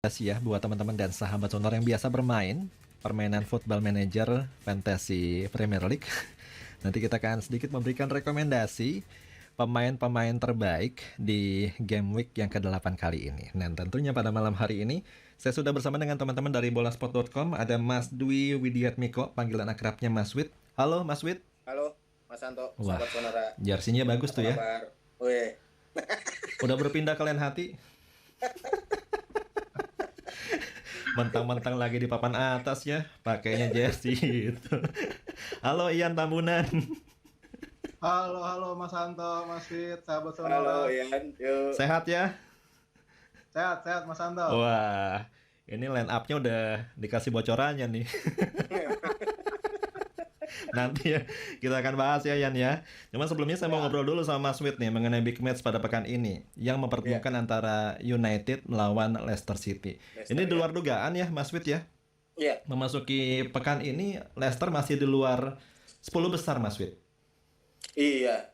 Kasih ya buat teman-teman dan sahabat sonor yang biasa bermain permainan Football Manager Fantasy Premier League. Nanti kita akan sedikit memberikan rekomendasi pemain-pemain terbaik di game week yang ke-8 kali ini. Dan tentunya pada malam hari ini saya sudah bersama dengan teman-teman dari bolasport.com. Ada Mas Dwi Widiatmiko, panggilan akrabnya Mas Wid. Halo Mas Wid. Halo Mas Santo, Wah, sahabat Sonora. jersinya bagus Apa tuh ya. kabar? Wih, Udah berpindah ke lain hati. Mentang-mentang lagi di papan atas ya, pakainya jersey itu. Halo Ian Tambunan. Halo Mas Santo, Mas Fit, sahabat halo Sonora. Ian. Yuk. Sehat ya? Sehat Mas Santo. Wah, ini line up-nya udah dikasih bocorannya nih. Nanti ya kita akan bahas ya Yan ya. Cuman sebelumnya saya mau ngobrol dulu sama Mas Wid nih mengenai big match pada pekan ini yang mempertemukan antara United melawan Leicester City. Leicester, Ini di luar dugaan ya Mas Wid ya. Iya, Memasuki pekan ini Leicester masih di luar 10 besar Mas Wid. iya.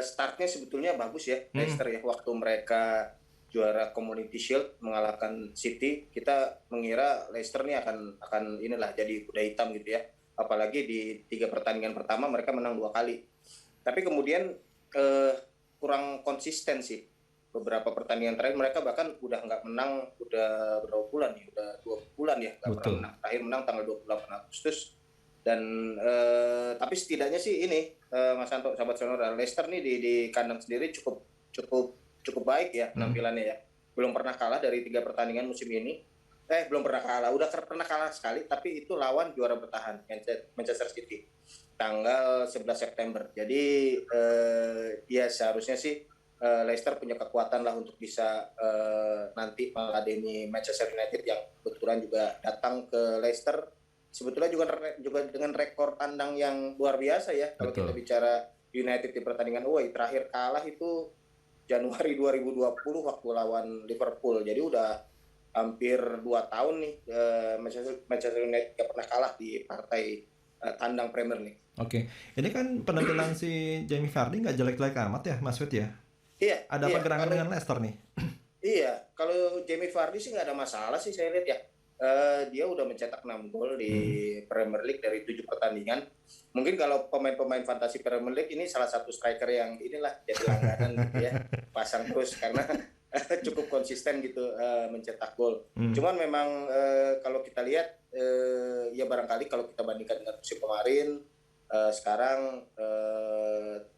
Startnya sebetulnya bagus ya, Leicester ya. Waktu mereka juara Community Shield mengalahkan City, kita mengira Leicester nih akan inilah jadi kuda hitam gitu ya. Apalagi di 3 pertandingan pertama mereka menang 2 kali. Tapi kemudian kurang konsisten sih. Beberapa pertandingan terakhir mereka bahkan udah nggak menang udah berapa bulan ya, udah 2 bulan ya nggak pernah menang. Terakhir menang tanggal 28 Agustus. Dan tapi setidaknya sih ini Mas Santo, sahabat Sonora, Leicester nih di kandang sendiri cukup baik ya penampilannya ya. Belum pernah kalah dari 3 pertandingan musim ini. Belum pernah kalah, udah pernah kalah sekali, tapi itu lawan juara bertahan Manchester City tanggal 11 September. Jadi ya seharusnya sih Leicester punya kekuatan lah untuk bisa nanti meladeni Manchester United yang kebetulan juga datang ke Leicester. Sebetulnya juga dengan rekor tandang yang luar biasa ya. Kalau kita bicara United di pertandingan away, terakhir kalah itu Januari 2020 waktu lawan Liverpool. Jadi udah hampir 2 tahun nih Manchester United gak pernah kalah di partai tandang Premier League. Oke, ini kan penampilan si Jamie Vardy nggak jelek-jelek amat ya Mas Wid ya? Iya. Ada apa gerangan dengan Leicester nih? Iya, kalau Jamie Vardy sih nggak ada masalah sih saya lihat ya. Dia udah mencetak 6 gol di Premier League dari 7 pertandingan. Mungkin kalau pemain-pemain fantasi Premier League ini salah satu striker yang inilah jadi langganan gitu ya, pasang terus karena cukup konsisten gitu mencetak gol. Cuman memang kalau kita lihat ya barangkali kalau kita bandingkan dengan musim kemarin, sekarang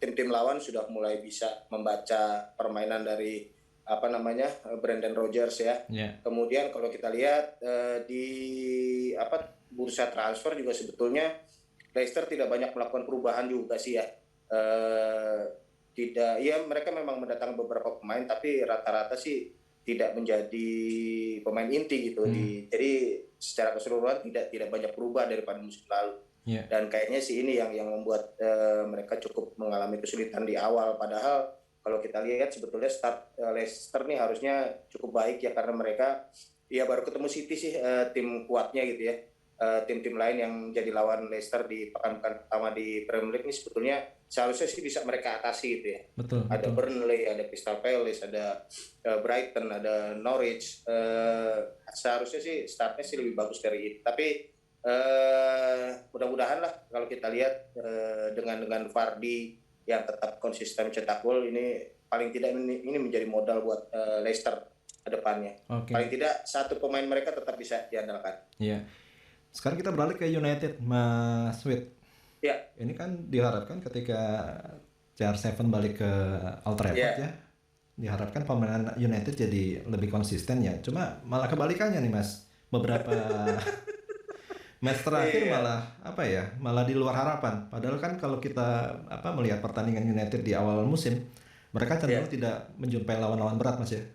tim-tim lawan sudah mulai bisa membaca permainan dari Brendan Rodgers ya. Yeah. Kemudian kalau kita lihat di bursa transfer juga sebetulnya Leicester tidak banyak melakukan perubahan juga sih ya. Tidak, ya mereka memang mendatangkan beberapa pemain tapi rata-rata sih tidak menjadi pemain inti gitu. Jadi secara keseluruhan tidak banyak berubah daripada musim lalu. Yeah. Dan kayaknya sih ini yang membuat mereka cukup mengalami kesulitan di awal. Padahal kalau kita lihat sebetulnya start Leicester nih harusnya cukup baik ya karena mereka ya baru ketemu City sih tim kuatnya gitu ya. Tim-tim lain yang jadi lawan Leicester di pekan-pekan pertama di Premier League ini sebetulnya seharusnya sih bisa mereka atasi gitu ya. Betul. Ada Burnley, ada Crystal Palace, ada Brighton, ada Norwich. Seharusnya sih startnya sih lebih bagus dari itu. Tapi mudah-mudahan lah kalau kita lihat dengan Vardy yang tetap konsisten mencetak gol ini paling tidak ini menjadi modal buat Leicester ke depannya. Okay. Paling tidak satu pemain mereka tetap bisa diandalkan. Iya. Sekarang kita beralih ke United, Mas Wid. Ya. Ini kan diharapkan ketika CR7 balik ke Old Trafford ya, diharapkan pemain United jadi lebih konsisten ya. Cuma malah kebalikannya nih Mas. Beberapa match terakhir malah di luar harapan. Padahal kan kalau kita melihat pertandingan United di awal musim, mereka cenderung tidak menjumpai lawan-lawan berat Mas ya.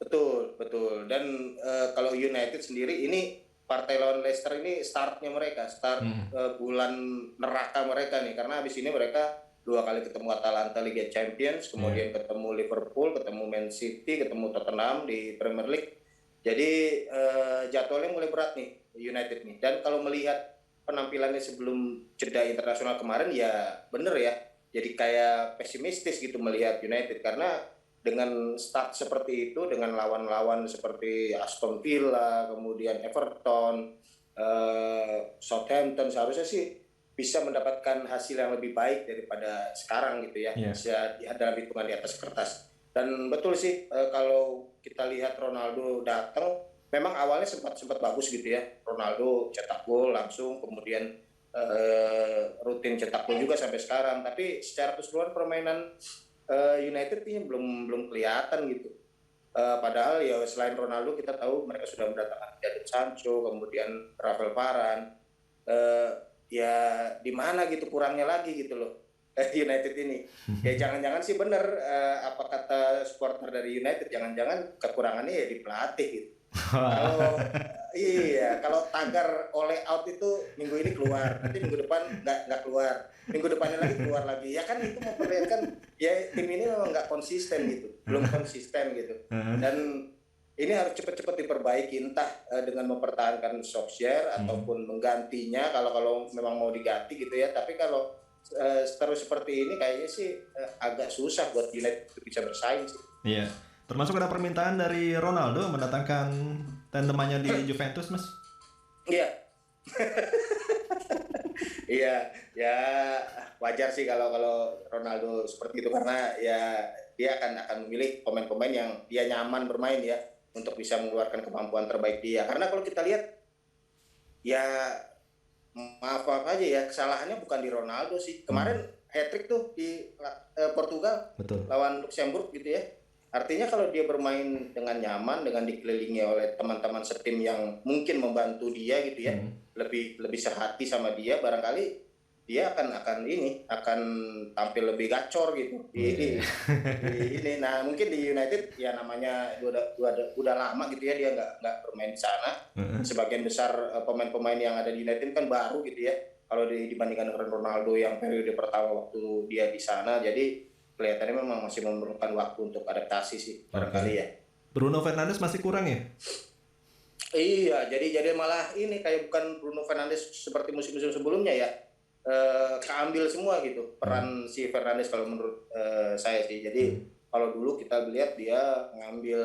Betul. Dan kalau United sendiri ini partai lawan Leicester ini startnya mereka, bulan neraka mereka nih, karena habis ini mereka 2 kali ketemu Atalanta Liga Champions, kemudian ketemu Liverpool, ketemu Man City, ketemu Tottenham di Premier League. Jadi jadwalnya mulai berat nih United nih. Dan kalau melihat penampilannya sebelum jeda internasional kemarin ya bener ya, jadi kayak pesimistis gitu melihat United karena dengan start seperti itu, dengan lawan-lawan seperti Aston Villa, kemudian Everton, Southampton, seharusnya sih bisa mendapatkan hasil yang lebih baik daripada sekarang gitu ya, Iya. bisa dalam hitungan di atas kertas. Dan betul sih, kalau kita lihat Ronaldo datang, memang awalnya sempat sempat bagus gitu ya. Ronaldo cetak gol langsung, kemudian rutin cetak gol juga sampai sekarang. Tapi secara keseluruhan permainan United ini belum kelihatan gitu. Padahal ya selain Ronaldo kita tahu mereka sudah mendatangkan Jadon Sancho, kemudian Rafael Varane. Eh, ya di mana gitu kurangnya lagi gitu loh United ini. Ya jangan-jangan sih benar apa kata supporter dari United, jangan-jangan kekurangannya ya di pelatih gitu. Kalau iya, kalau tagar oleh out itu minggu ini keluar, nanti minggu depan nggak keluar, minggu depannya lagi keluar lagi. Ya kan itu memperlihatkan ya tim ini memang nggak konsisten gitu, belum konsisten gitu. Dan ini harus cepat-cepat diperbaiki, entah dengan mempertahankan Solskjaer ataupun menggantinya kalau memang mau diganti gitu ya. Tapi kalau terus seperti ini kayaknya sih agak susah buat United bisa bersaing sih. Iya. Termasuk ada permintaan dari Ronaldo mendatangkan tandemannya di Juventus, Mas. Iya. Iya, ya wajar sih kalau Ronaldo seperti itu, karena ya dia akan memilih pemain-pemain yang dia nyaman bermain ya, untuk bisa mengeluarkan kemampuan terbaik dia. Karena kalau kita lihat ya maaf aja ya, kesalahannya bukan di Ronaldo sih. Kemarin hat-trick tuh di Portugal. Betul. Lawan Luxembourg gitu ya. Artinya kalau dia bermain dengan nyaman, dengan dikelilingi oleh teman-teman setim yang mungkin membantu dia gitu ya, lebih sehati sama dia, barangkali dia akan tampil lebih gacor gitu di ini. Nah mungkin di United ya namanya udah lama gitu ya dia nggak bermain di sana. Sebagian besar pemain-pemain yang ada di United kan baru gitu ya, kalau dibandingkan dengan Ronaldo yang periode pertama waktu dia di sana. Jadi kelihatannya memang masih memerlukan waktu untuk adaptasi sih barangkali ya. Bruno Fernandes masih kurang ya? Iya, jadi malah ini kayak bukan Bruno Fernandes seperti musim-musim sebelumnya ya. Keambil semua gitu peran si Fernandes kalau menurut saya sih. Jadi kalau dulu kita lihat dia ngambil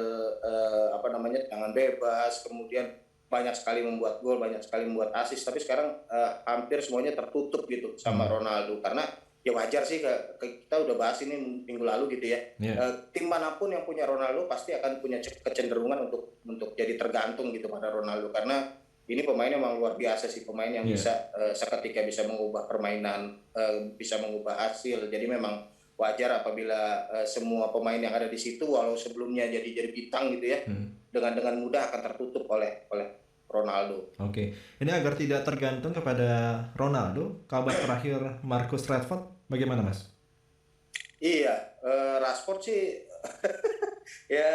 tendangan bebas, kemudian banyak sekali membuat gol, banyak sekali membuat assist, tapi sekarang hampir semuanya tertutup gitu sama Ronaldo. Karena ya wajar sih, kita udah bahas ini minggu lalu gitu ya. Tim manapun yang punya Ronaldo pasti akan punya kecenderungan untuk jadi tergantung gitu pada Ronaldo, karena ini pemain memang luar biasa sih, pemain yang bisa seketika bisa mengubah permainan, bisa mengubah hasil. Jadi memang wajar apabila semua pemain yang ada di situ walau sebelumnya jadi bintang gitu ya, dengan mudah akan tertutup oleh Ronaldo. Oke. Ini agar tidak tergantung kepada Ronaldo, kabar terakhir Marcus Rashford bagaimana, Mas? Iya, Rashford sih ya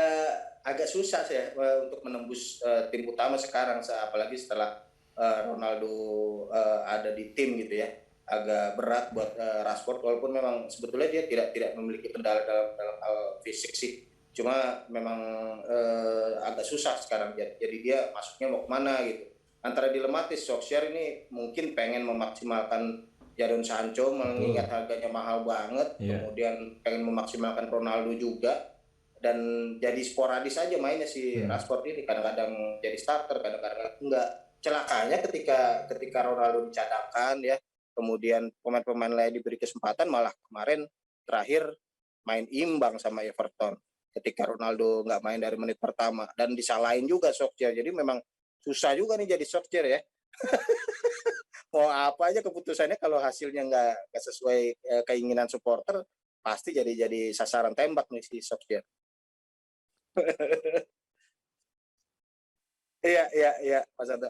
agak susah sih untuk menembus tim utama sekarang, apalagi setelah Ronaldo ada di tim gitu ya. Agak berat buat Rashford, walaupun memang sebetulnya dia tidak memiliki kendala dalam hal fisik sih. Cuma memang agak susah sekarang, jadi dia masuknya mau kemana gitu. Antara dilematis, Solskjaer ini mungkin pengen memaksimalkan Jadon Sancho mengingat harganya mahal banget, kemudian pengen memaksimalkan Ronaldo juga, dan jadi sporadis aja mainnya si Rashford ini, kadang-kadang jadi starter, kadang-kadang enggak. Celakanya ketika Ronaldo dicadangkan ya, kemudian pemain-pemain lain diberi kesempatan, malah kemarin terakhir main imbang sama Everton ketika Ronaldo nggak main dari menit pertama, dan disalahin juga Solskjaer. Jadi memang susah juga nih jadi Solskjaer ya. Mau apa aja keputusannya, kalau hasilnya nggak sesuai keinginan supporter, pasti jadi sasaran tembak nih si Solskjaer. Iya, Mas Anto.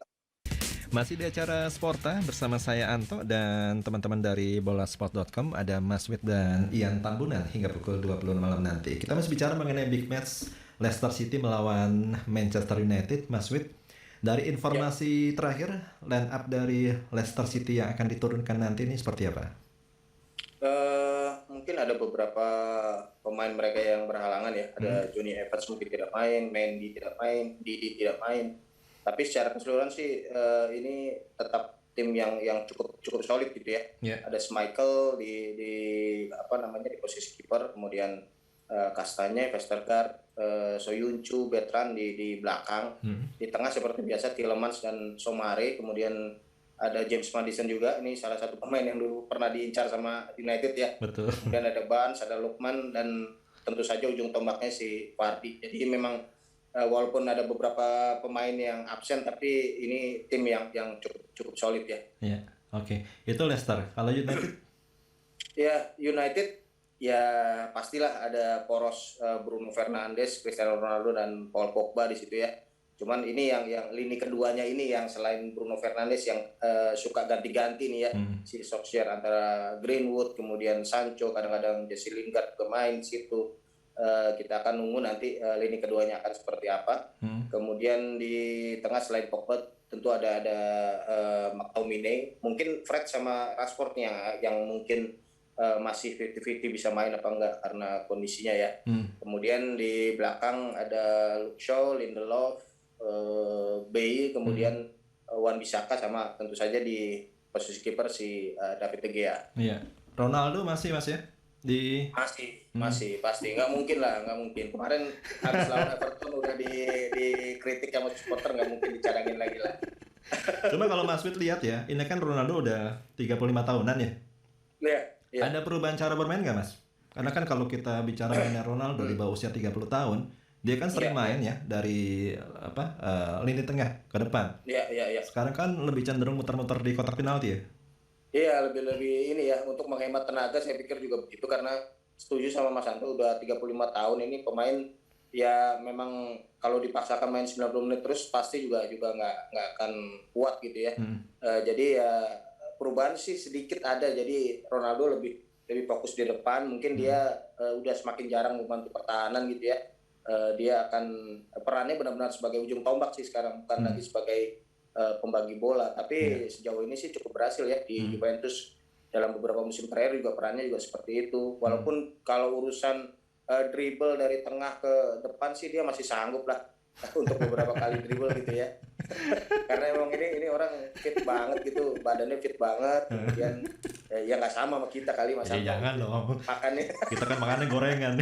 Masih di acara Sporta bersama saya Anto dan teman-teman dari bolasport.com, ada Mas Wid dan Ian Tambunan hingga pukul 20 malam nanti. Kita masih bicara mengenai big match Leicester City melawan Manchester United. Mas Wid, dari informasi terakhir, line up dari Leicester City yang akan diturunkan nanti ini seperti apa? Mungkin ada beberapa pemain mereka yang berhalangan ya. Ada Johnny Evans mungkin tidak main, Mendy tidak main, Didi tidak main. Tapi secara keseluruhan sih ini tetap tim yang cukup solid gitu ya. Ada Schmeichel di posisi kiper, kemudian Kastanye, Vestergaard, Soyuncu, Bertrand di belakang. Di tengah seperti biasa Tielemans dan Somare, kemudian ada James Maddison juga, ini salah satu pemain yang dulu pernah diincar sama United ya. Betul. Kemudian ada Barnes, ada Lookman, dan tentu saja ujung tombaknya si Vardy. Jadi memang walaupun ada beberapa pemain yang absen, tapi ini tim yang cukup solid ya. Iya, oke. Itu Leicester. Kalau United? Ya, United ya pastilah ada poros Bruno Fernandes, Cristiano Ronaldo, dan Paul Pogba di situ ya. Cuman ini yang lini keduanya ini yang selain Bruno Fernandes yang suka ganti-ganti nih ya. Si Solskjaer antara Greenwood, kemudian Sancho, kadang-kadang Jesse Lingard bermain di situ. Kita akan nunggu nanti lini keduanya akan seperti apa. Kemudian di tengah selain Pogba tentu ada McTominay, mungkin Fred sama Rashford yang mungkin masih 50-50 bisa main apa enggak karena kondisinya ya. Kemudian di belakang ada Luke Shaw, Lindelof, Bailly, kemudian Wan-Bissaka, sama tentu saja di posisi kiper si David De Gea. Iya. Ronaldo masih Mas ya? Masih pasti, nggak mungkin. Kemarin habis lawan Everton udah dikritik sama supporter, nggak mungkin dicadangin lagi lah. Cuma kalau Mas Wid lihat ya, ini kan Ronaldo udah 35 tahunan ya. Iya. Ada perubahan cara bermain nggak Mas? Karena kan kalau kita bicara mainnya Ronaldo di bawah usia 30 tahun, dia kan sering main ya dari lini tengah ke depan. Iya. Sekarang kan lebih cenderung muter-muter di kotak penalti ya. Iya, lebih ini ya, untuk menghemat tenaga saya pikir juga begitu, karena setuju sama Mas Anto, udah 35 tahun ini pemain ya, memang kalau dipaksakan main 90 menit terus pasti juga nggak akan kuat gitu ya. Jadi ya perubahan sih sedikit ada, jadi Ronaldo lebih fokus di depan, mungkin dia udah semakin jarang membantu pertahanan gitu ya. Dia akan perannya benar-benar sebagai ujung tombak sih sekarang, bukan lagi sebagai pembagi bola, tapi sejauh ini sih cukup berhasil ya di Juventus. Dalam beberapa musim terakhir juga perannya juga seperti itu, walaupun kalau urusan dribble dari tengah ke depan sih dia masih sanggup lah untuk beberapa kali dribble gitu ya. Karena emang ini orang fit banget gitu, badannya fit banget, kemudian ya nggak sama kita kali Mas. Jangan dong, makannya kita kan makannya gorengan.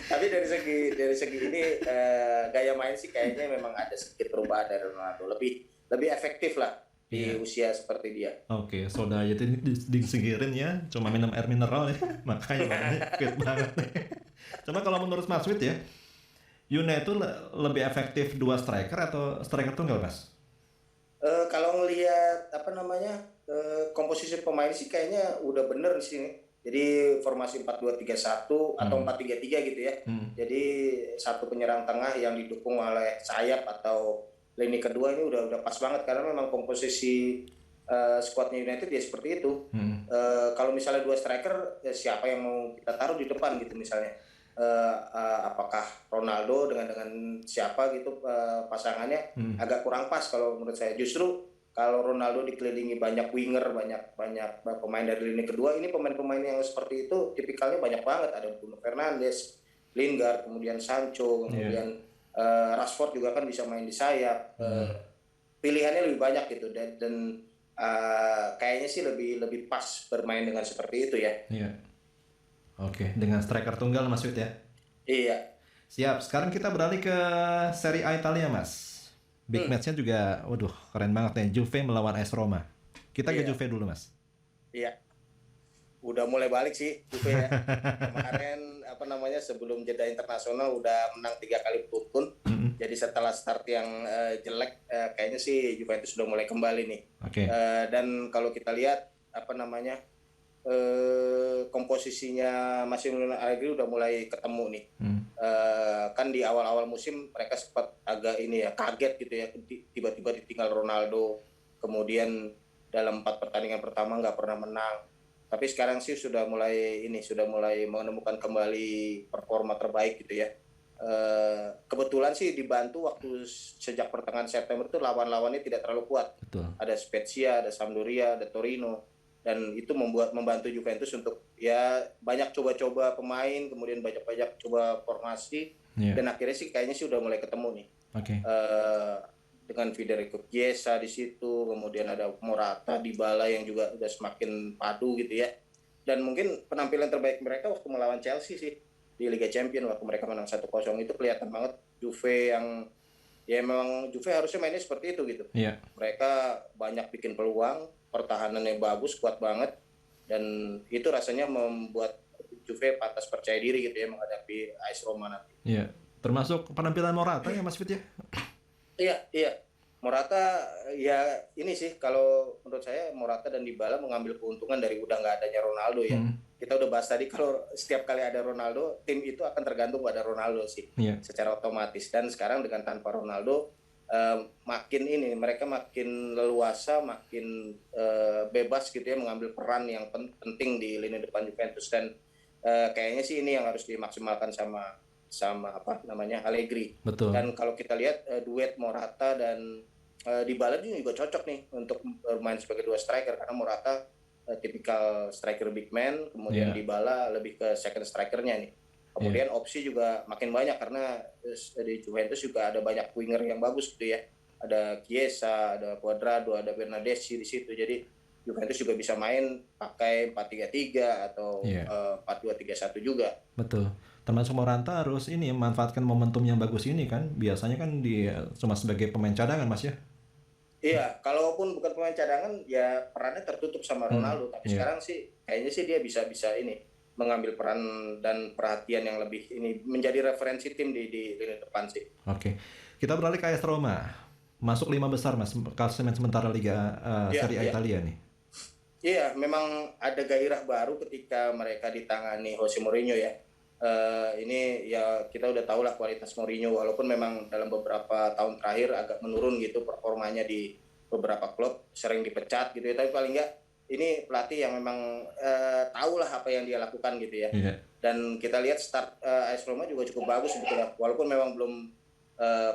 Tapi dari segi ini gaya main sih kayaknya memang ada sedikit perubahan dari Ronaldo, lebih efektif lah di usia seperti dia. Oke, soda aja disegirin ya, cuma minum air mineral ya, makanya badannya fit banget. Cuma kalau menurut Mas Wid ya, United itu lebih efektif dua striker atau striker tunggal Mas? Kalau ngelihat komposisi pemain sih kayaknya udah bener di sini. Jadi formasi 4-2-3-1 atau 4-3-3 gitu ya. Jadi satu penyerang tengah yang didukung oleh sayap atau lini kedua ini udah pas banget, karena memang komposisi skuadnya United ya seperti itu. Kalau misalnya dua striker, siapa yang mau kita taruh di depan gitu misalnya? Apakah Ronaldo dengan siapa gitu pasangannya agak kurang pas kalau menurut saya. Justru kalau Ronaldo dikelilingi banyak winger, banyak pemain dari lini kedua, ini pemain-pemain yang seperti itu tipikalnya banyak banget. Ada Bruno Fernandes, Lingard, kemudian Sancho, kemudian Rashford juga kan bisa main di sayap. Pilihannya lebih banyak gitu, dan kayaknya sih lebih pas bermain dengan seperti itu ya. Iya. Oke, dengan striker tunggal Mas Wid ya. Iya. Siap. Sekarang kita beralih ke Serie A Italia Mas. Big match-nya juga, waduh, keren banget nih. Juve melawan AS Roma. Kita ke Juve dulu Mas. Iya. Udah mulai balik sih Juve ya. Kemarin sebelum jeda internasional udah menang 3 kali beruntun. Jadi setelah start yang jelek, kayaknya sih Juventus sudah mulai kembali nih. Oke. Dan kalau kita lihat komposisinya Massimiliano Allegri udah mulai ketemu nih. Kan di awal-awal musim mereka sempat agak kaget gitu ya, tiba-tiba ditinggal Ronaldo, kemudian dalam 4 pertandingan pertama nggak pernah menang. Tapi sekarang sih sudah mulai menemukan kembali performa terbaik gitu ya. Kebetulan sih dibantu waktu sejak pertengahan September itu lawan-lawannya tidak terlalu kuat. Betul. Ada Spezia, ada Sampdoria, ada Torino, dan itu membantu Juventus untuk ya banyak coba-coba pemain, kemudian banyak coba formasi, dan akhirnya sih kayaknya sih udah mulai ketemu nih. Dengan Federico Chiesa di situ, kemudian ada Morata, Dybala yang juga udah semakin padu gitu ya. dan mungkin penampilan terbaik mereka waktu melawan Chelsea sih di Liga Champions waktu mereka menang 1-0 itu kelihatan banget Juve yang ya memang Juve harusnya mainnya seperti itu gitu. Iya. Mereka banyak bikin peluang, pertahanannya bagus, kuat banget, dan itu rasanya membuat Juve pantas percaya diri gitu ya menghadapi AS Roma nanti. Iya. Termasuk penampilan Morata ya Mas Fit ya? Iya, iya. Morata ya ini sih kalau menurut saya Morata dan Dybala mengambil keuntungan dari udah nggak adanya Ronaldo ya. Kita udah bahas tadi kalau setiap kali ada Ronaldo, tim itu akan tergantung pada Ronaldo sih. Iya. Secara otomatis. Dan sekarang dengan tanpa Ronaldo makin ini mereka makin leluasa, makin bebas gitu ya mengambil peran yang penting di lini depan Juventus, dan kayaknya sih ini yang harus dimaksimalkan sama apa namanya Allegri. Betul. Dan kalau kita lihat duet Morata dan Dybala ini juga cocok nih untuk bermain sebagai dua striker karena Morata tipikal striker big man, kemudian Dybala lebih ke second strikernya nih. Kemudian opsi juga makin banyak karena di Juventus juga ada banyak winger yang bagus gitu ya. Ada Chiesa, ada Cuadrado, ada Bernardeschi di situ. Jadi Juventus juga bisa main pakai 4-3-3 atau 4-2-3-1 juga. Betul. Termasuk Morata harus ini memanfaatkan momentum yang bagus ini kan. Biasanya kan dia cuma sebagai pemain cadangan Mas ya. Iya, kalaupun bukan pemain cadangan ya perannya tertutup sama Ronaldo. Tapi sekarang sih kayaknya sih dia bisa ini mengambil peran dan perhatian yang lebih ini menjadi referensi tim di lini depan sih. Oke. Kita beralih ke AS Roma. Masuk 5 besar Mas klasemen sementara Liga Serie A Italia nih. Iya, memang ada gairah baru ketika mereka ditangani Jose Mourinho ya. Ini ya kita udah tahu lah kualitas Mourinho walaupun memang dalam beberapa tahun terakhir agak menurun gitu performanya di beberapa klub, sering dipecat gitu ya, tapi paling enggak ini pelatih yang memang tahu lah apa yang dia lakukan gitu ya. Dan kita lihat start AS Roma juga cukup bagus sebetulnya walaupun memang belum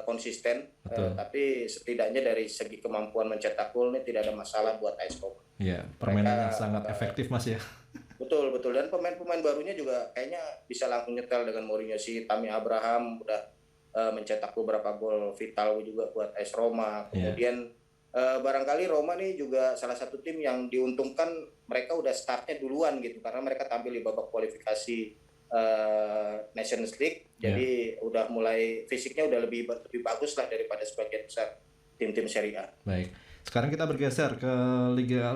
konsisten, tapi setidaknya dari segi kemampuan mencetak gol ini tidak ada masalah buat AS Roma. Iya, permainan yang sangat efektif Mas ya. Betul, dan pemain-pemain barunya juga kayaknya bisa langsung nyetel dengan Mourinho. Si Tammy Abraham udah mencetak beberapa gol vital juga buat AS Roma. Kemudian barangkali Roma nih juga salah satu tim yang diuntungkan mereka udah startnya duluan gitu karena mereka tampil di babak kualifikasi Nations League. Jadi udah mulai fisiknya udah lebih bagus lah daripada sebagian besar tim-tim Serie A. Baik. Sekarang kita bergeser ke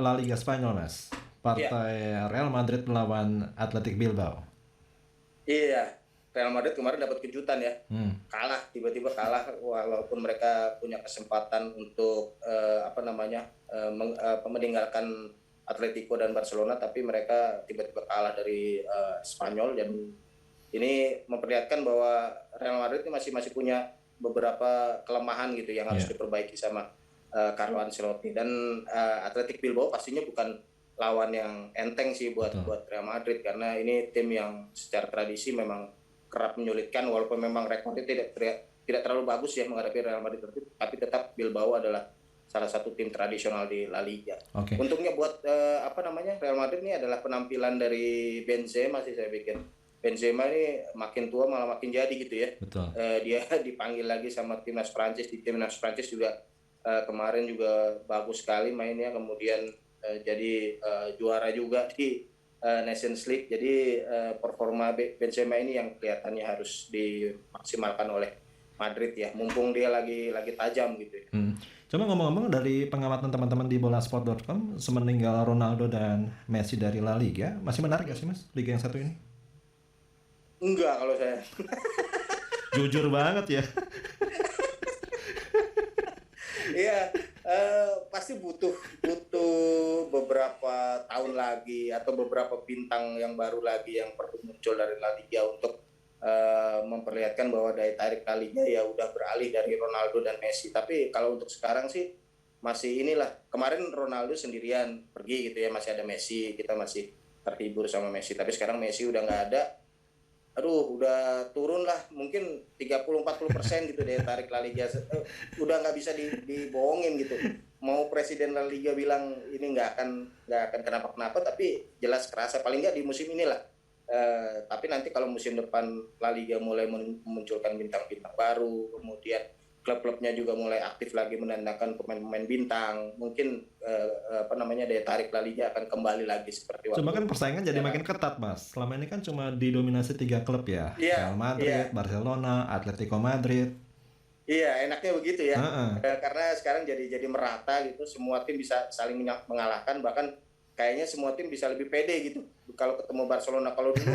La Liga Spanyol Mas. Partai Real Madrid melawan Athletic Bilbao. Iya, Real Madrid kemarin dapat kejutan ya. Kalah, tiba-tiba kalah walaupun mereka punya kesempatan untuk meninggalkan Atletico dan Barcelona, tapi mereka tiba-tiba kalah dari Spanyol, dan ini memperlihatkan bahwa Real Madrid ini masih punya beberapa kelemahan gitu yang harus diperbaiki sama Carlo Ancelotti, dan Athletic Bilbao pastinya bukan lawan yang enteng sih buat Real Madrid karena ini tim yang secara tradisi memang kerap menyulitkan walaupun memang rekornya tidak terlalu bagus ya menghadapi Real Madrid, tapi tetap Bilbao adalah salah satu tim tradisional di La Liga. Untungnya buat Real Madrid ini adalah penampilan dari Benzema sih saya pikir. Benzema ini makin tua malah makin jadi gitu ya. Dia dipanggil lagi sama timnas Prancis, di timnas Prancis juga kemarin juga bagus sekali mainnya, kemudian jadi juara juga di Nations League. Jadi performa Benzema ini yang kelihatannya harus dimaksimalkan oleh Madrid ya, mumpung dia lagi tajam gitu ya. Coba ngomong-ngomong dari pengamatan teman-teman di bolasport.com, semeninggal Ronaldo dan Messi dari La Liga, masih menarik gak sih Mas Liga yang satu ini? Enggak kalau saya. Jujur banget ya. Iya, pasti butuh beberapa tahun lagi atau beberapa bintang yang baru lagi yang perlu muncul dari La Liga untuk memperlihatkan bahwa daya tarik La Liga ya udah beralih dari Ronaldo dan Messi. Tapi kalau untuk sekarang sih masih inilah, kemarin Ronaldo sendirian pergi gitu ya, masih ada Messi, kita masih terhibur sama Messi. Tapi sekarang Messi udah nggak ada, udah turun lah mungkin 30-40% gitu daya tarik La Liga. Udah nggak bisa dibohongin gitu. Mau presiden La Liga bilang ini nggak akan kenapa-kenapa, tapi jelas kerasa paling nggak di musim inilah. Tapi nanti kalau musim depan La Liga mulai memunculkan bintang-bintang baru, kemudian klub-klubnya juga mulai aktif lagi menandakan pemain-pemain bintang. Mungkin daya tarik La Liga akan kembali lagi seperti Cuma waktu. kan persaingan jadi Ya. makin ketat, Mas. Selama ini kan cuma didominasi 3 klub ya. Real Iya, Madrid, iya, Barcelona, Atletico Madrid. iya, enaknya begitu ya. Heeh. Karena sekarang jadi merata gitu, semua tim bisa saling mengalahkan, bahkan kayaknya semua tim bisa lebih pede gitu. Kalau ketemu Barcelona, kalau dulu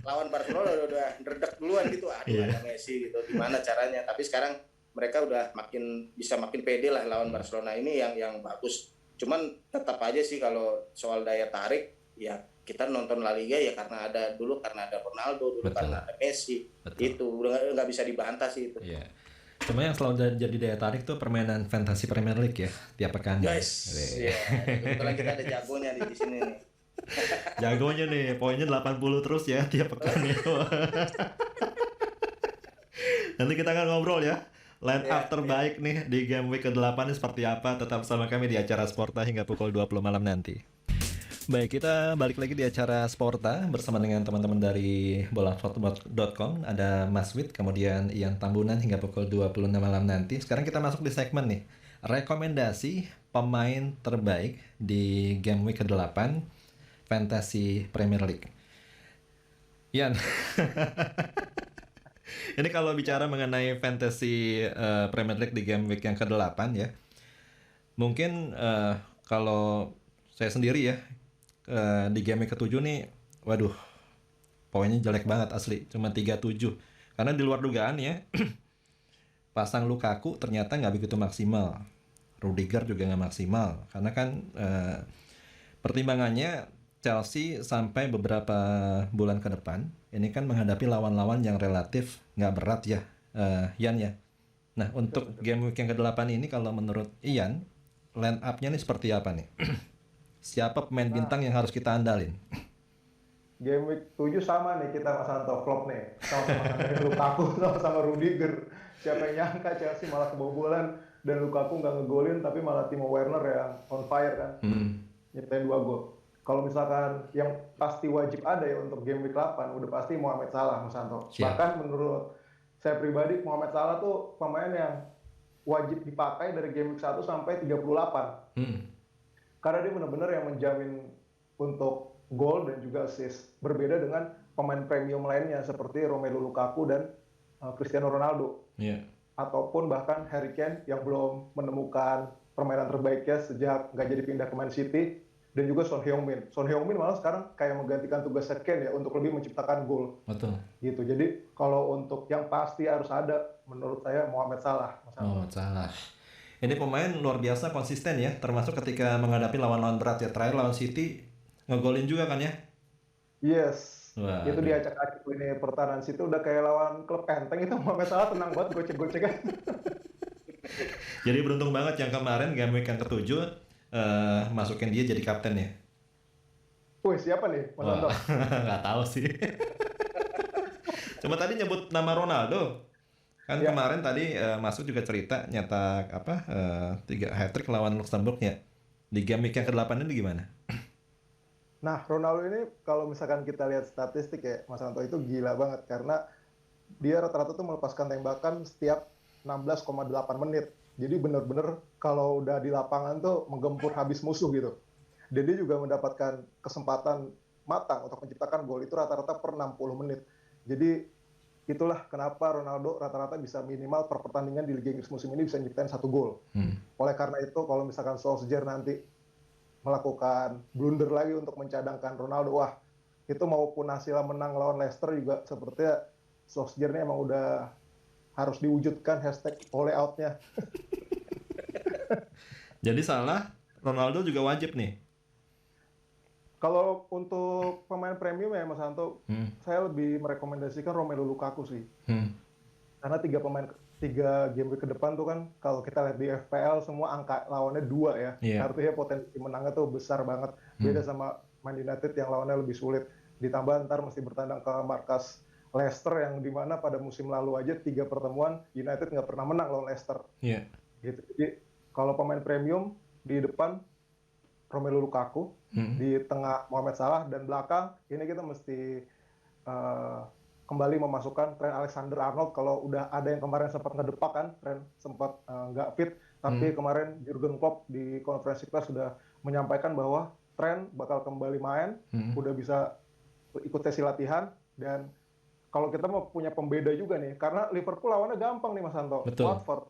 lawan Barcelona udah redek duluan gitu, aduh Iya. ada Messi gitu, gimana caranya. Tapi sekarang mereka udah bisa makin pede lah lawan Barcelona ini yang bagus. Cuman tetap aja sih kalau soal daya tarik, ya kita nonton La Liga ya karena ada Ronaldo, dulu Betul. karena ada Messi. Betul. Itu udah nggak bisa dibantah sih itu. Iya. Cuma yang selalu jadi daya tarik tuh permainan Fantasy Premier League ya, tiap pekan. Guys, Iya. ya kebetulan kita ada jagonya di sini nih. Jagonya nih, poinnya 80 terus ya tiap pekan ya. Nanti kita akan ngobrol ya. Line up Ya, terbaik nih di game week ke-8 ini seperti apa. Tetap bersama kami di acara Sporta hingga pukul 20 malam nanti. Baik, kita balik lagi di acara Sporta bersama dengan teman-teman dari bolafort.com. Ada Mas Wid, kemudian Ian Tambunan hingga pukul 26 malam nanti. Sekarang kita masuk di segmen nih. Rekomendasi pemain terbaik di game week ke-8 Fantasy Premier League. Ian. Ini kalau bicara mengenai Fantasy Premier League di game week yang ke-8 ya. Mungkin kalau saya sendiri ya, di game ke-7 nih, waduh, poinnya jelek banget asli, cuma 37. Karena di luar dugaan ya, pasang Lukaku ternyata nggak begitu maksimal. Rudiger juga nggak maksimal, karena kan pertimbangannya Chelsea sampai beberapa bulan ke depan, ini kan menghadapi lawan-lawan yang relatif nggak berat ya, Ian ya. Nah, untuk game week yang ke-8 ini, kalau menurut Ian, line up-nya nih seperti apa nih? Siapa pemain bintang yang harus kita andalin? Game week 7 sama nih kita Mas Anto, klop nih. Sama-sama dari Lukaku, sama Rudiger. Siapa yang nyangka Chelsea malah kebobolan dan Lukaku nggak ngegolin, tapi malah Timo Werner yang on fire kan. Nyiptain 2 gol. Kalau misalkan yang pasti wajib ada ya untuk game week 8, udah pasti Mohamed Salah, Mas Anto. Siap. Bahkan menurut saya pribadi, Mohamed Salah tuh pemain yang wajib dipakai dari game week 1 sampai 38. Karena dia benar-benar yang menjamin untuk gol dan juga assist. Berbeda dengan pemain premium lainnya seperti Romelu Lukaku dan Cristiano Ronaldo. Iya. Ataupun bahkan Harry Kane yang belum menemukan permainan terbaiknya sejak nggak jadi pindah ke Man City. Dan juga Son Heung-min. Son Heung-min malah sekarang kayak menggantikan tugas Kane ya untuk lebih menciptakan gol. Betul. Gitu. Jadi kalau untuk yang pasti harus ada, menurut saya Mohamed Salah. Mohamed Salah. Ini pemain luar biasa konsisten ya, termasuk ketika menghadapi lawan-lawan berat ya. Terakhir lawan City ngegolin juga kan ya? Yes. Wah, Itu diacak-acak ini pertahanan situ udah kayak lawan klub Enteng itu Mohamed Salah tenang banget gocek-gocekan. Jadi beruntung banget yang kemarin game week yang ke-7 masukin dia jadi kapten ya. Wih, siapa nih Mas Anto? Nggak tahu sih. Cuma tadi nyebut nama Ronaldo. Kan Ya. kemarin tadi Masud juga cerita nyetak 3 hat-trick lawan Luxembourg ya. Di game week yang ke-8 ini gimana? Nah, Ronaldo ini kalau misalkan kita lihat statistik ya, Mas Anto itu gila banget karena dia rata-rata tuh melepaskan tembakan setiap 16,8 menit. Jadi benar-benar kalau udah di lapangan tuh menggempur habis musuh gitu. Dan dia juga mendapatkan kesempatan matang untuk menciptakan gol itu rata-rata per 60 menit. Jadi itulah kenapa Ronaldo rata-rata bisa minimal per pertandingan di Liga Inggris musim ini bisa nyiptain 1 gol. Oleh karena itu kalau misalkan Solskjaer nanti melakukan blunder lagi untuk mencadangkan Ronaldo, wah itu maupun hasilnya menang lawan Leicester juga sepertinya Solskjaer ini emang udah harus diwujudkan hashtag oleh out-nya. Jadi Salah, Ronaldo juga wajib nih. Kalau untuk pemain premium ya Mas Anto, saya lebih merekomendasikan Romelu Lukaku sih. Karena 3 game week ke depan tuh kan kalau kita lihat di FPL semua angka lawannya 2 ya. Iya. Artinya potensi menangnya tuh besar banget. Beda sama Man United yang lawannya lebih sulit. Ditambah ntar mesti bertandang ke markas Leicester yang dimana pada musim lalu aja 3 pertemuan United nggak pernah menang lawan Leicester. Iya. Gitu. Jadi kalau pemain premium di depan Romelu Lukaku, di tengah Mohamed Salah dan belakang ini kita mesti kembali memasukkan Trent Alexander-Arnold. Kalau udah ada yang kemarin sempat ngedepak kan, Trent sempat nggak fit, tapi kemarin Jurgen Klopp di konferensi pers sudah menyampaikan bahwa Trent bakal kembali main, udah bisa ikut sesi latihan. Dan kalau kita mau punya pembeda juga nih, karena Liverpool lawannya gampang nih Mas Anto, Betul. Watford.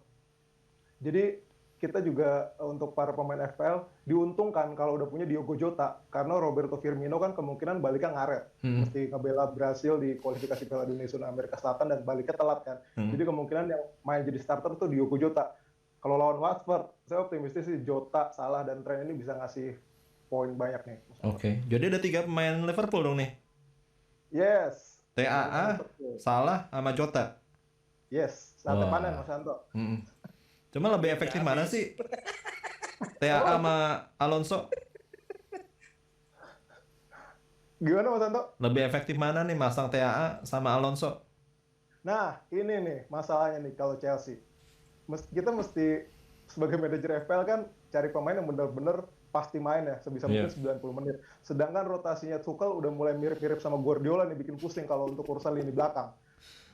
Jadi kita juga untuk para pemain FPL diuntungkan kalau udah punya Diogo Jota, karena Roberto Firmino kan kemungkinan baliknya ngaret, mesti ngebela Brasil di kualifikasi Piala Dunia Amerika Selatan dan baliknya telat kan. Jadi kemungkinan yang main jadi starter tuh Diogo Jota. Kalau lawan Watford, saya optimistis sih Jota, Salah, dan Trent ini bisa ngasih poin banyak nih. Oke, jadi ada 3 pemain Liverpool dong nih. Yes. TAA, Salah, sama Jota. Yes, sampai Wah. panen Mas Anto. Cuma lebih efektif mana sih? TAA sama Alonso? Gimana Mas Anto? Lebih efektif mana nih masang TAA sama Alonso? Nah, ini nih masalahnya nih kalau Chelsea. Kita mesti sebagai manajer FPL kan cari pemain yang benar-benar pasti main ya, sebisa mungkin 90 menit. Sedangkan rotasinya Tuchel udah mulai mirip-mirip sama Guardiola nih, bikin pusing kalau untuk urusan lini belakang.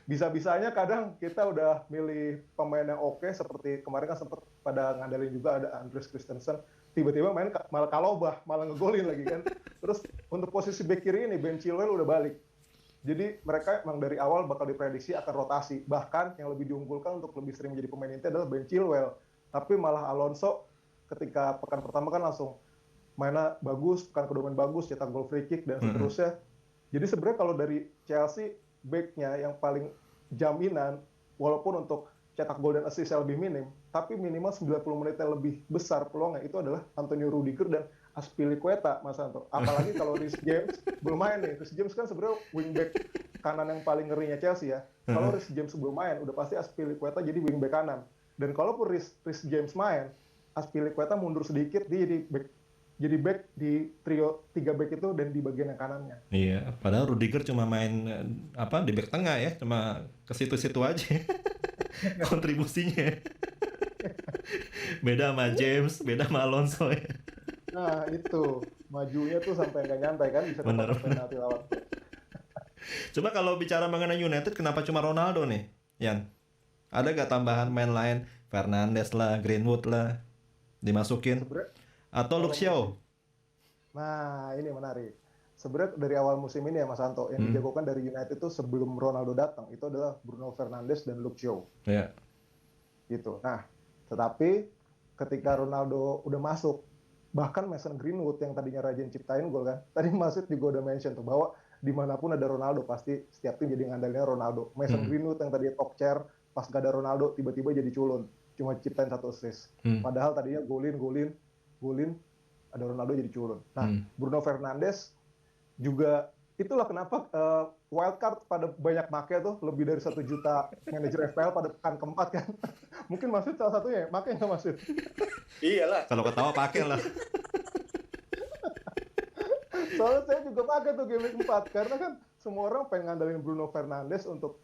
Bisa-bisanya kadang kita udah milih pemain yang oke, seperti kemarin kan sempat pada ngandelin juga ada Andreas Christensen, tiba-tiba main malah kalobah, malah ngegolin lagi kan. Terus untuk posisi bek kiri ini Ben Chilwell udah balik. Jadi mereka memang dari awal bakal diprediksi akan rotasi. Bahkan yang lebih diunggulkan untuk lebih sering menjadi pemain inti adalah Ben Chilwell. Tapi malah Alonso ketika pekan pertama kan langsung mainnya bagus, pekan kedua main bagus, cetak gol free kick dan seterusnya. Jadi sebenarnya kalau dari Chelsea, back-nya yang paling jaminan, walaupun untuk cetak gol dan assist lebih minim, tapi minimal 90 menit yang lebih besar peluangnya itu adalah Antonio Rudiger dan Azpilicueta, Mas Anto. Apalagi kalau Reece James belum main nih. Reece James kan sebenarnya wingback kanan yang paling ngerinya Chelsea ya. Kalau Reece James belum main, udah pasti Azpilicueta jadi wingback kanan. Dan kalaupun Reece James main, Azpilicueta mundur sedikit, dia jadi back di trio 3 back itu dan di bagian yang kanannya. Iya, padahal Rudiger cuma main di back tengah ya, cuma ke situ-situ aja kontribusinya. Beda sama James, beda sama Alonso ya. Nah itu, majunya tuh sampai nggak nyantai kan, bisa dapat penalti lawan. Coba kalau bicara mengenai United, kenapa cuma Ronaldo nih, Yan? Ada gak tambahan main lain? Fernandes lah, Greenwood lah, dimasukin? Atau Luke Shaw? Nah, ini menarik. Sebenarnya dari awal musim ini ya Mas Anto, yang dijagokan dari United itu sebelum Ronaldo datang, itu adalah Bruno Fernandes dan Luke Shaw. Iya. Gitu. Nah, tetapi ketika Ronaldo udah masuk, bahkan Mason Greenwood yang tadinya rajin ciptain gol kan, tadi Masid juga udah mention tuh, bahwa dimanapun ada Ronaldo, pasti setiap tim jadi ngandalinnya Ronaldo. Mason Greenwood yang tadinya top chair, pas gak ada Ronaldo, tiba-tiba jadi culun. Cuma ciptain 1 assist. Padahal tadinya golin, ada Ronaldo jadi culun. Nah, Bruno Fernandes juga, itulah kenapa wildcard pada banyak make tuh, lebih dari 1 juta manajer FPL pada pekan keempat kan. Mungkin Masid salah satunya ya, make nggak Masid? Iyalah. Kalau ketawa pakai lah. Soalnya saya juga pakai tuh game week 4, karena kan semua orang pengen ngandalin Bruno Fernandes untuk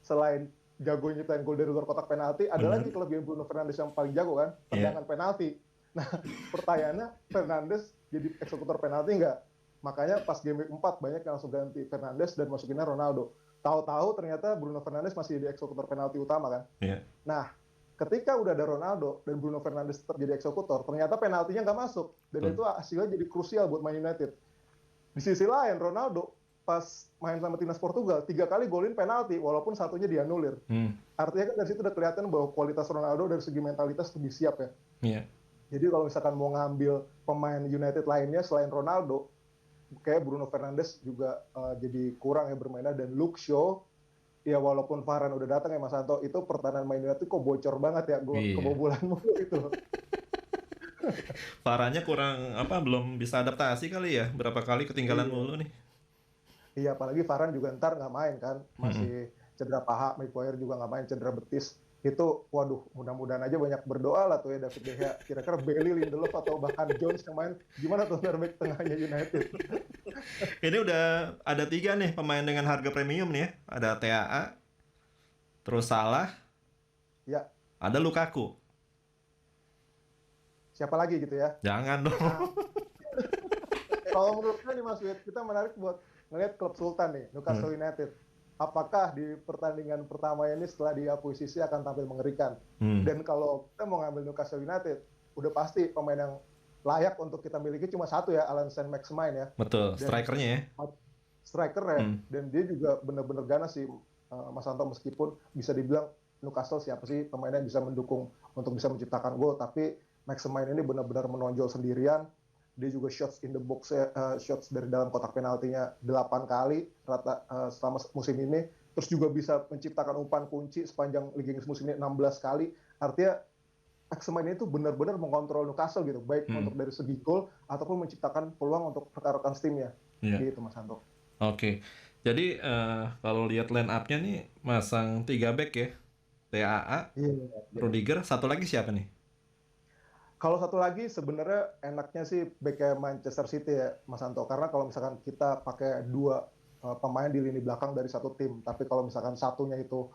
selain jago nyiptain gol dari luar kotak penalti, ada lagi kelebihan Bruno Fernandes yang paling jago kan, tendangan penalti. Nah, pertanyaannya Fernandes jadi eksekutor penalti nggak? Makanya pas game week 4 banyak yang langsung ganti Fernandes dan masukinnya Ronaldo. Tahu-tahu ternyata Bruno Fernandes masih jadi eksekutor penalti utama kan. Nah, ketika udah ada Ronaldo dan Bruno Fernandes tetap jadi eksekutor, ternyata penaltinya nggak masuk. Dan itu hasilnya jadi krusial buat Man United. Di sisi lain, Ronaldo pas main sama timnas Portugal 3 kali golin penalti, walaupun satunya dianulir. Artinya kan dari situ udah kelihatan bahwa kualitas Ronaldo dari segi mentalitas lebih siap ya. Jadi kalau misalkan mau ngambil pemain United lainnya selain Ronaldo, kayak Bruno Fernandes juga jadi kurang ya bermainnya. Dan Luke Shaw, ya walaupun Varane udah datang ya Mas Anto, itu pertahanan Man United kok bocor banget ya, kebobolan mulu itu. Varane kurang belum bisa adaptasi kali ya, berapa kali ketinggalan mulu nih. Iya, apalagi Varane juga ntar nggak main kan, masih cedera paha, Maguire juga nggak main, cedera betis. Itu, waduh, mudah-mudahan aja banyak berdoa lah tuh ya David De Gea. Kira-kira Bailey, Lindelof, atau bahkan Jones yang main, gimana tuh back tengahnya United? Ini udah ada 3 nih pemain dengan harga premium nih ya. Ada TAA, terus Salah, Ya. ada Lukaku. Siapa lagi gitu ya? Jangan dong. Kalau menurut saya nih Mas Wid, kita menarik buat ngelihat klub Sultan nih, Newcastle United. apakah di pertandingan pertama ini setelah diakuisisi akan tampil mengerikan. Dan kalau kita mau ngambil Newcastle United, udah pasti pemain yang layak untuk kita miliki cuma satu ya, Alan Saint-Maximin ya. Betul, Dan strikernya ya. striker ya, dan dia juga benar-benar ganas sih, Mas Anto, meskipun bisa dibilang Newcastle siapa sih pemainnya yang bisa mendukung untuk bisa menciptakan gol, tapi Maximin ini benar-benar menonjol sendirian. Dia juga shots in the box, shots dari dalam kotak penaltinya 8 kali rata selama musim ini. Terus juga bisa menciptakan umpan kunci sepanjang Liga Inggris musim ini 16 kali. Artinya Maximin ini tuh benar-benar mengontrol Newcastle gitu, baik untuk dari segi gol ataupun menciptakan peluang untuk rekan-rekan timnya. Gitu Mas Anto. Oke. Jadi kalau lihat line up-nya nih masang 3 back ya. TAA, Rudiger, satu lagi siapa nih? Kalau satu lagi sebenarnya enaknya sih backnya Manchester City ya, Mas Anto. Karena kalau misalkan kita pakai 2 pemain di lini belakang dari satu tim, tapi kalau misalkan satunya itu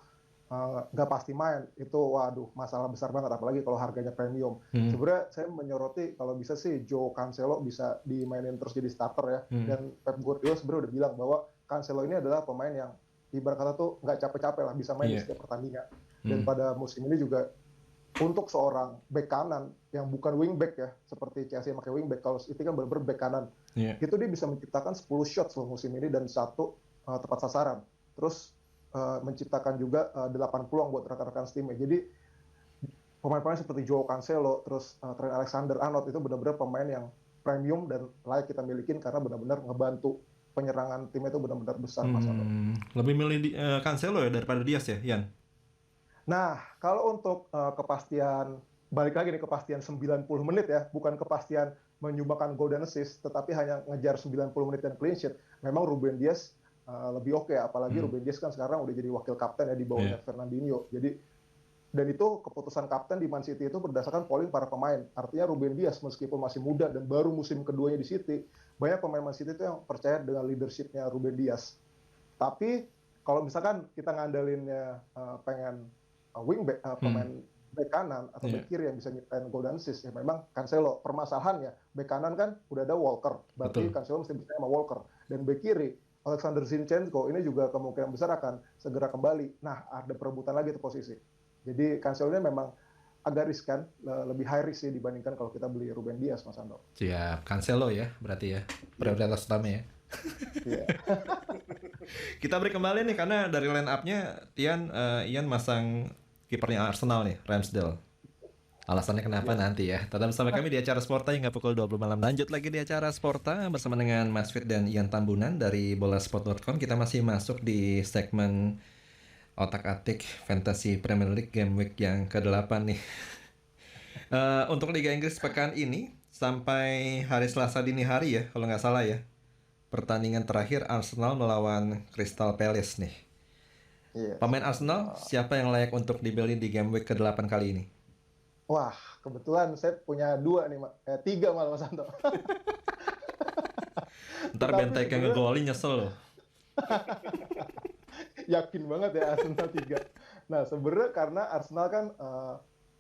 nggak pasti main, itu waduh masalah besar banget. Apalagi kalau harganya premium. Sebenarnya saya menyoroti kalau bisa sih Joe Cancelo bisa dimainin terus jadi starter ya. Dan Pep Guardiola sebenarnya udah bilang bahwa Cancelo ini adalah pemain yang ibarat kata tuh nggak capek-capek lah, bisa main di setiap pertandingan. Dan pada musim ini juga untuk seorang bek kanan yang bukan wingback ya, seperti Chelsea pakai wingback, kalau City kan benar-benar bek kanan, itu dia bisa menciptakan 10 shots loh musim ini dan 1 tepat sasaran. Terus menciptakan juga 8 peluang buat rekan-rekan timnya. Jadi pemain-pemain seperti Joao Cancelo, terus Trent Alexander-Arnold itu benar-benar pemain yang premium dan layak kita milikin karena benar-benar ngebantu penyerangan timnya itu benar-benar besar, Mas Aldo. Lebih milih Cancelo ya daripada Diaz ya, Yan? Nah, kalau untuk kepastian, balik lagi nih kepastian 90 menit ya, bukan kepastian menyumbangkan gol dan assist, tetapi hanya ngejar 90 menit dan clean sheet. Memang Ruben Dias lebih oke, apalagi Ruben Dias kan sekarang udah jadi wakil kapten ya di bawahnya Fernandinho. Jadi dan itu keputusan kapten di Man City itu berdasarkan polling para pemain. Artinya Ruben Dias meskipun masih muda dan baru musim keduanya di City, banyak pemain Man City itu yang percaya dengan leadership-nya Ruben Dias. Tapi kalau misalkan kita ngandalinnya pengen wingback, pemain back kanan atau back kiri yang bisa nyiptain gol dan assist, ya memang Cancelo. Permasalahannya back kanan kan udah ada Walker, berarti Cancelo mesti bisa sama Walker. Dan back kiri Alexander Zinchenko ini juga kemungkinan besar akan segera kembali. Nah, ada perebutan lagi tuh posisi. Jadi Cancelo ini memang agak riskan, lebih high risk sih dibandingkan kalau kita beli Ruben Dias, Mas Ando. Siap, Cancelo ya berarti ya, prioritas utama ya. Kita break kembali nih karena dari line up-nya Ian masang kipernya Arsenal nih, Ramsdale. Alasannya kenapa nanti ya. Tetap bersama kami di acara Sporta hingga pukul 20 malam. Lanjut lagi di acara Sporta bersama dengan Mas Fit dan Ian Tambunan dari bolasport.com. Kita masih masuk di segmen otak-atik Fantasy Premier League Game Week yang ke-8 nih. Untuk Liga Inggris pekan ini sampai hari Selasa dini hari ya, kalau nggak salah ya. Pertandingan terakhir Arsenal melawan Crystal Palace nih. Pemain Arsenal siapa yang layak untuk dibeli di Game Week ke-8 kali ini? Wah, kebetulan saya punya 2 nih, 3 malah Mas Anto. Ntar Bentek yang ngegolin nyesel loh. Yakin banget ya Arsenal 3. Nah, sebenarnya karena Arsenal kan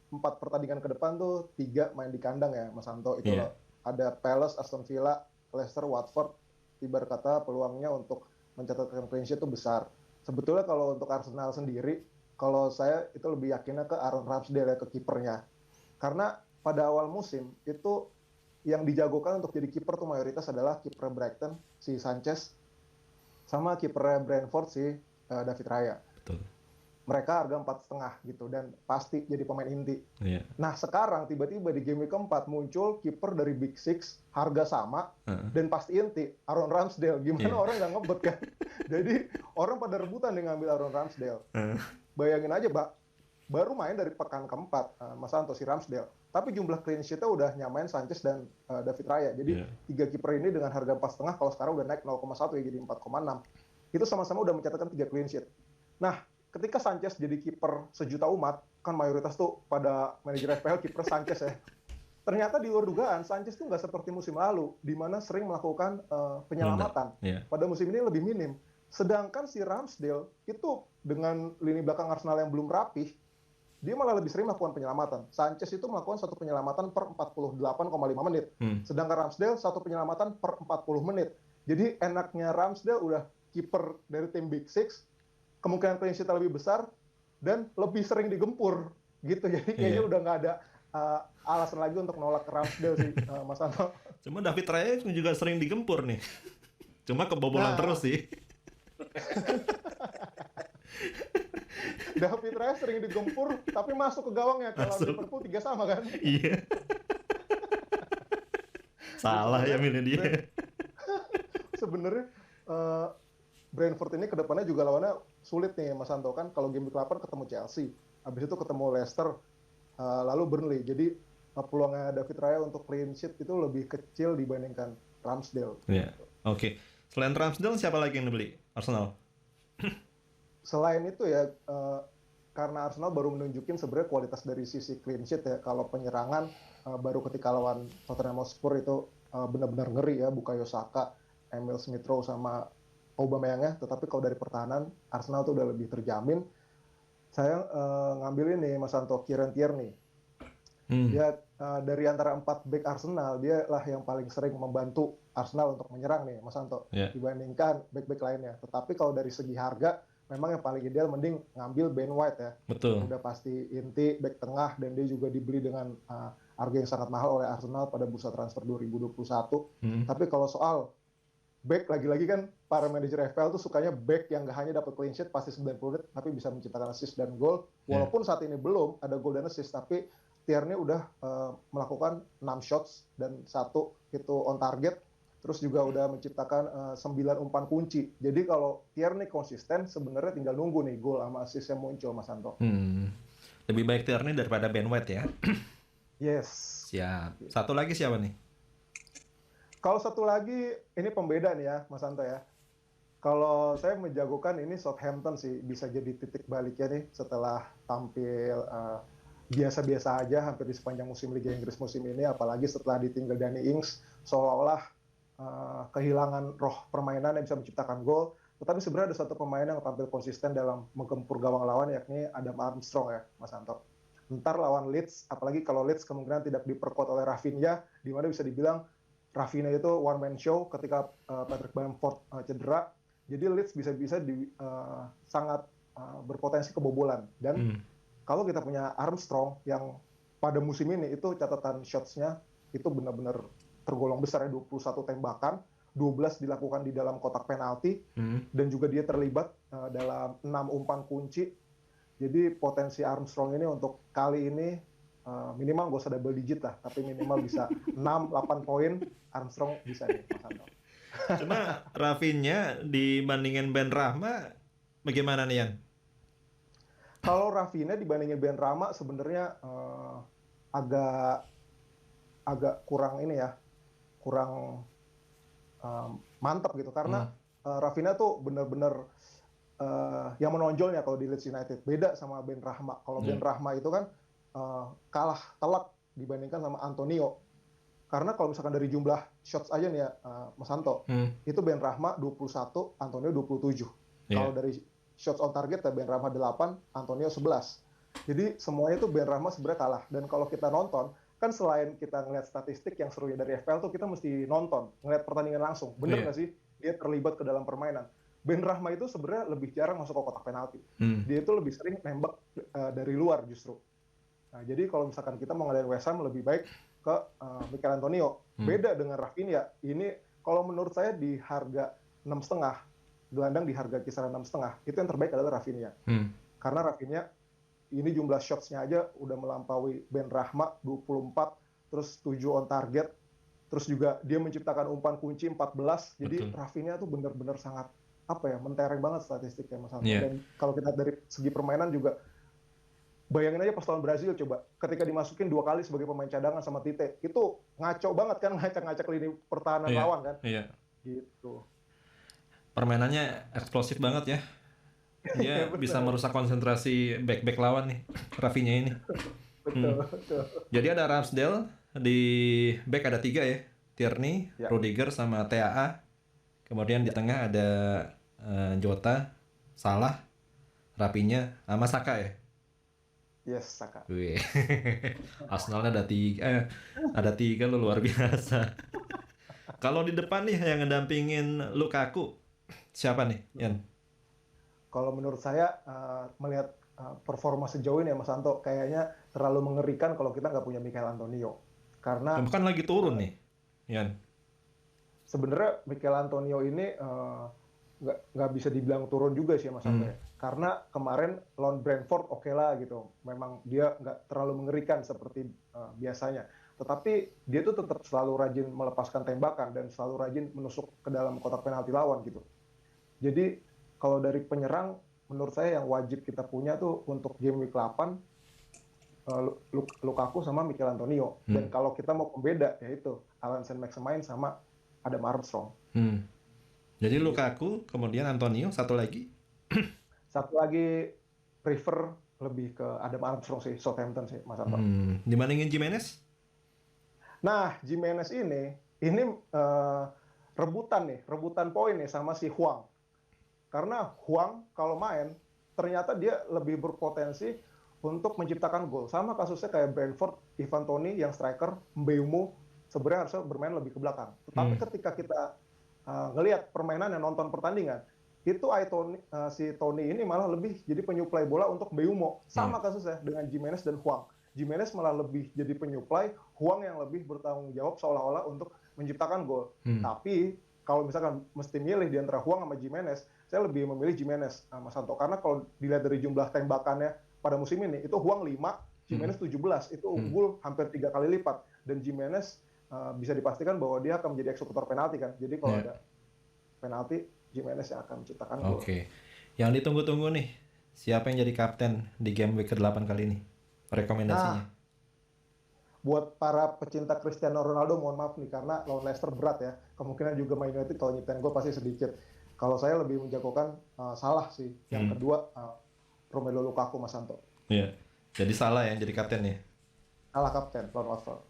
4 pertandingan ke depan tuh 3 main di kandang ya, Mas Anto. Itu loh. Ada Palace, Aston Villa, Leicester, Watford. Ibarat kata peluangnya untuk mencatatkan clean sheet itu besar. Sebetulnya kalau untuk Arsenal sendiri, kalau saya itu lebih yakinnya ke Aaron Ramsdale ya, ke kipernya. Karena pada awal musim itu yang dijagokan untuk jadi kiper tuh mayoritas adalah kiper Brighton, si Sanchez, sama kiper Brentford, si David Raya. Betul. Mereka harga 4,5 gitu dan pasti jadi pemain inti. Nah sekarang tiba-tiba di game week keempat muncul kiper dari Big Six harga sama dan pasti inti, Aaron Ramsdale. Gimana orang nggak ngebet kan? Jadi orang pada rebutan nih ngambil Aaron Ramsdale. Bayangin aja, Mbak, baru main dari pekan keempat Mas Anto si Ramsdale. Tapi jumlah clean sheet-nya udah nyamain Sanchez dan David Raya. Jadi 3 kiper ini dengan harga 4,5 kalau sekarang udah naik 0,1 ya jadi 4,6. Itu sama-sama udah mencatatkan 3 clean sheet. Nah, ketika Sanchez jadi kiper sejuta umat, kan mayoritas tuh pada manajer FPL kiper Sanchez ya. Ternyata di luar dugaan, Sanchez tuh nggak seperti musim lalu, di mana sering melakukan penyelamatan. Pada musim ini lebih minim. Sedangkan si Ramsdale itu dengan lini belakang Arsenal yang belum rapih, dia malah lebih sering melakukan penyelamatan. Sanchez itu melakukan 1 penyelamatan per 48,5 menit. Sedangkan Ramsdale 1 penyelamatan per 40 menit. Jadi enaknya Ramsdale udah kiper dari tim Big Six, kemungkinan clean sheet lebih besar dan lebih sering digempur gitu. Jadi kayaknya Iya. udah nggak ada alasan lagi untuk nolak Ramsdale sih, Mas Anto. Cuma David Raya juga sering digempur nih. Cuma kebobolan terus Nah, sih. David Raya sering digempur tapi masuk ke gawangnya. Kalau Masuk. Liverpool 3 sama kan. Iya. Jadi Salah ya milih dia. sebenarnya eh, Brentford ini kedepannya juga lawannya sulit nih Mas Anto kan. Kalau game week 8 ketemu Chelsea, habis itu ketemu Leicester, lalu Burnley. Jadi peluangnya David Raya untuk clean sheet itu lebih kecil dibandingkan Ramsdale. Iya. Oke. Selain Ramsdale siapa lagi yang dibeli? Arsenal. Selain itu ya, karena Arsenal baru menunjukin sebenarnya kualitas dari sisi clean sheet ya. Kalau penyerangan baru ketika lawan Tottenham Hotspur itu benar-benar ngeri ya. Bukayo Saka, Emil Smith Rowe sama Aubameyang ya. Tetapi kalau dari pertahanan Arsenal tuh udah lebih terjamin. Saya ngambil ini Mas Anto, Kieran Tierney. Dia dari antara 4 back Arsenal, dia lah yang paling sering membantu Arsenal untuk menyerang nih Mas Anto, dibandingkan back-back lainnya. Tetapi kalau dari segi harga, memang yang paling ideal mending ngambil Ben White ya. Betul. Udah pasti inti back tengah dan dia juga dibeli dengan harga yang sangat mahal oleh Arsenal pada bursa transfer 2021. Tapi kalau soal back, lagi-lagi kan para manajer FPL tuh sukanya back yang gak hanya dapat clean sheet pasti 90 menit tapi bisa menciptakan assist dan gol. Walaupun saat ini belum ada gol dan assist, tapi Tierney udah melakukan 6 shots dan 1 itu on target. Terus juga udah menciptakan 9 umpan kunci. Jadi kalau Tierney konsisten, sebenarnya tinggal nunggu nih gol sama assist yang muncul, Mas Anto. Lebih baik Tierney daripada Ben White ya. Yes. Siap. Satu lagi siapa nih? Kalau satu lagi, ini pembeda nih ya, Mas Anto ya. Kalau saya menjagokan ini Southampton sih, bisa jadi titik baliknya nih setelah tampil biasa-biasa aja hampir di sepanjang musim Liga Inggris musim ini, apalagi setelah ditinggal Danny Ings, seolah-olah kehilangan roh permainan yang bisa menciptakan gol. Tetapi sebenarnya ada satu pemain yang tampil konsisten dalam menggempur gawang lawan, yakni Adam Armstrong ya, Mas Anto. Ntar lawan Leeds, apalagi kalau Leeds kemungkinan tidak diperkuat oleh Rafinha, di mana bisa dibilang Rafinha itu one man show ketika Patrick Bamford cedera. Jadi Leeds bisa-bisa sangat berpotensi kebobolan. Dan kalau kita punya Armstrong yang pada musim ini itu catatan shots-nya itu benar-benar tergolong besar ya, 21 tembakan, 12 dilakukan di dalam kotak penalti, dan juga dia terlibat dalam 6 umpan kunci. Jadi potensi Armstrong ini untuk kali ini minimal gak usah double digit lah, tapi minimal bisa 6-8 poin Armstrong bisa nih, Mas Anto. Cuma Rafinha dibandingin Ben Rahma bagaimana nih Yan? Kalau Rafinha dibandingin Ben Rama sebenarnya agak kurang ini ya, kurang mantap gitu, karena Rafinha tuh benar-benar yang menonjolnya kalau di Leeds United. Beda sama Ben Rahma. Kalau Ben Rahma itu kan kalah telak dibandingkan sama Antonio. Karena kalau misalkan dari jumlah shots aja nih ya, Mas Anto, itu Ben Rahma 21, Antonio 27. Kalau dari shots on target ya Ben Rahma 8, Antonio 11. Jadi semuanya itu Ben Rahma sebenarnya kalah. Dan kalau kita nonton, kan selain kita ngeliat statistik yang serunya dari FPL tuh kita mesti nonton, ngeliat pertandingan langsung. Bener nggak sih? Dia terlibat ke dalam permainan. Ben Rahma itu sebenarnya lebih jarang masuk ke kotak penalti. Dia itu lebih sering nembak dari luar justru. Nah, jadi kalau misalkan kita mau ngeliat West Ham, lebih baik ke Mikel Antonio. Beda dengan Rafinha. Ini kalau menurut saya di harga 6,5, gelandang di harga kisaran 6,5, itu yang terbaik adalah Rafinha. Karena Rafinha ini jumlah shots-nya aja udah melampaui Ben Rahma 24, terus 7 on target, terus juga dia menciptakan umpan kunci 14. Jadi Rafinha tuh benar-benar sangat mentereng banget statistiknya, Mas Anto. Dan kalau kita dari segi permainan juga, bayangin aja pas lawan Brazil coba, ketika dimasukin 2 kali sebagai pemain cadangan sama Tite, itu ngaco banget kan, ngacak-ngacak lini pertahanan lawan kan. Gitu. Permainannya eksplosif banget ya. Dia bisa merusak konsentrasi back-back lawan nih, Rafinha ini. Betul. Jadi ada Ramsdale, di back ada 3 ya. Tierney, Rudiger, sama TAA. Kemudian di tengah ada Jota, Salah, Rafinha, sama Saka ya. Yes, Saka. Wih. Arsenalnya ada 3 lo, luar biasa. Kalau di depan nih yang ngedampingin Lukaku siapa nih, Yan? kalau menurut saya melihat performa sejauh ini ya Mas Anto, kayaknya terlalu mengerikan kalau kita nggak punya Michail Antonio. Karena Kan lagi turun nih, Yan. sebenarnya Michail Antonio ini nggak bisa dibilang turun juga sih Mas Anto ya. Karena kemarin lawan Brentford oke lah gitu. Memang dia nggak terlalu mengerikan seperti biasanya. Tetapi dia tuh tetap selalu rajin melepaskan tembakan dan selalu rajin menusuk ke dalam kotak penalti lawan gitu. Jadi kalau dari penyerang, menurut saya yang wajib kita punya tuh untuk game week 8 Lukaku sama Michail Antonio. Dan kalau kita mau pembeda yaitu Alan Saint-Maximin sama Adam Armstrong. Jadi Lukaku, kemudian Antonio, satu lagi. Satu lagi prefer lebih ke Adam Armstrong sih, Southampton sih Mas Anto. Dibandingin Jimenez? Nah, Jimenez ini rebutan poin nih sama si Hwang. Karena Hwang kalau main ternyata dia lebih berpotensi untuk menciptakan gol. Sama kasusnya kayak Brentford, Ivan Toney yang striker, Mbeumo sebenarnya harusnya bermain lebih ke belakang. Tetapi ketika kita ngelihat permainan yang nonton pertandingan, itu si Toney ini malah lebih jadi penyuplai bola untuk Mbeumo. Sama kasusnya dengan Jimenez dan Hwang. Jimenez malah lebih jadi penyuplai, Hwang yang lebih bertanggung jawab seolah-olah untuk menciptakan gol. Tapi kalau misalkan mesti milih di antara Hwang sama Jimenez, saya lebih memilih Jimenez, Mas Santo. Karena kalau dilihat dari jumlah tembakannya pada musim ini, itu Hwang 5, Jimenez 17. Itu unggul hampir 3 kali lipat. Dan Jimenez bisa dipastikan bahwa dia akan menjadi eksekutor penalti kan. Jadi kalau ada penalti, Jimenez yang akan menciptakan gol. Oke. Yang ditunggu-tunggu nih, siapa yang jadi kapten di game week ke-8 kali ini? Rekomendasinya. Buat para pecinta Cristiano Ronaldo, mohon maaf nih, karena lawan Leicester berat ya. Kemungkinan juga Man United kalau nyiptain gol pasti sedikit. Kalau saya lebih menjagokan Salah sih. Yang kedua, Romelu Lukaku, Mas Santo. Iya. Jadi Salah yang jadi kapten ya? Salah kapten, lawan Watford.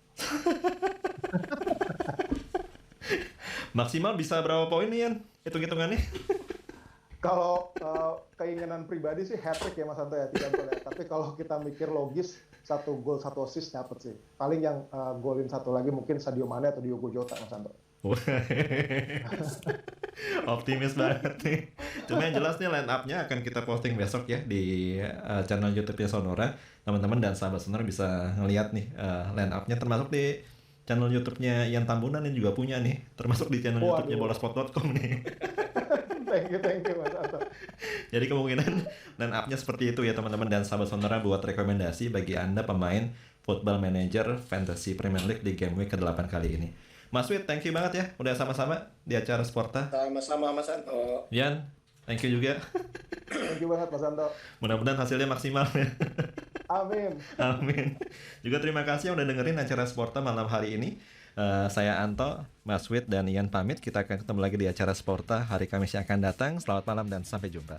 Maksimal bisa berapa poin nih, Yan? Hitung-hitungannya? Kalau keinginan pribadi sih hat-trick ya Mas Santo ya, 3 gol ya. Tapi kalau kita mikir logis, 1 gol 1 assist dapat sih. Paling yang golin satu lagi mungkin Sadio Mane atau Diogo Jota, Mas Santo. Optimis banget nih. Cuma yang jelas nih line up-nya akan kita posting besok ya di channel YouTube-nya Sonora. Teman-teman dan sahabat Sonora bisa ngeliat nih line up-nya, termasuk di channel YouTube-nya Ian Tambunan yang juga punya nih, termasuk di channel YouTube-nya bolasport.com nih. Thank you Mas Anto. Jadi kemungkinan line up-nya seperti itu ya teman-teman dan sahabat Sonora, buat rekomendasi bagi Anda pemain Football Manager Fantasy Premier League di game week ke-8 kali ini. Mas Wid, thank you banget ya udah sama-sama di acara Sporta. Sama-sama Mas Anto. Yan, thank you juga. Thank you banget Mas Anto. Mudah-mudahan hasilnya maksimal ya. Amin. Amin. Juga terima kasih yang udah dengerin acara Sporta malam hari ini. Saya Anto, Mas Wid, dan Ian pamit. Kita akan ketemu lagi di acara Sporta hari Kamis yang akan datang. Selamat malam dan sampai jumpa.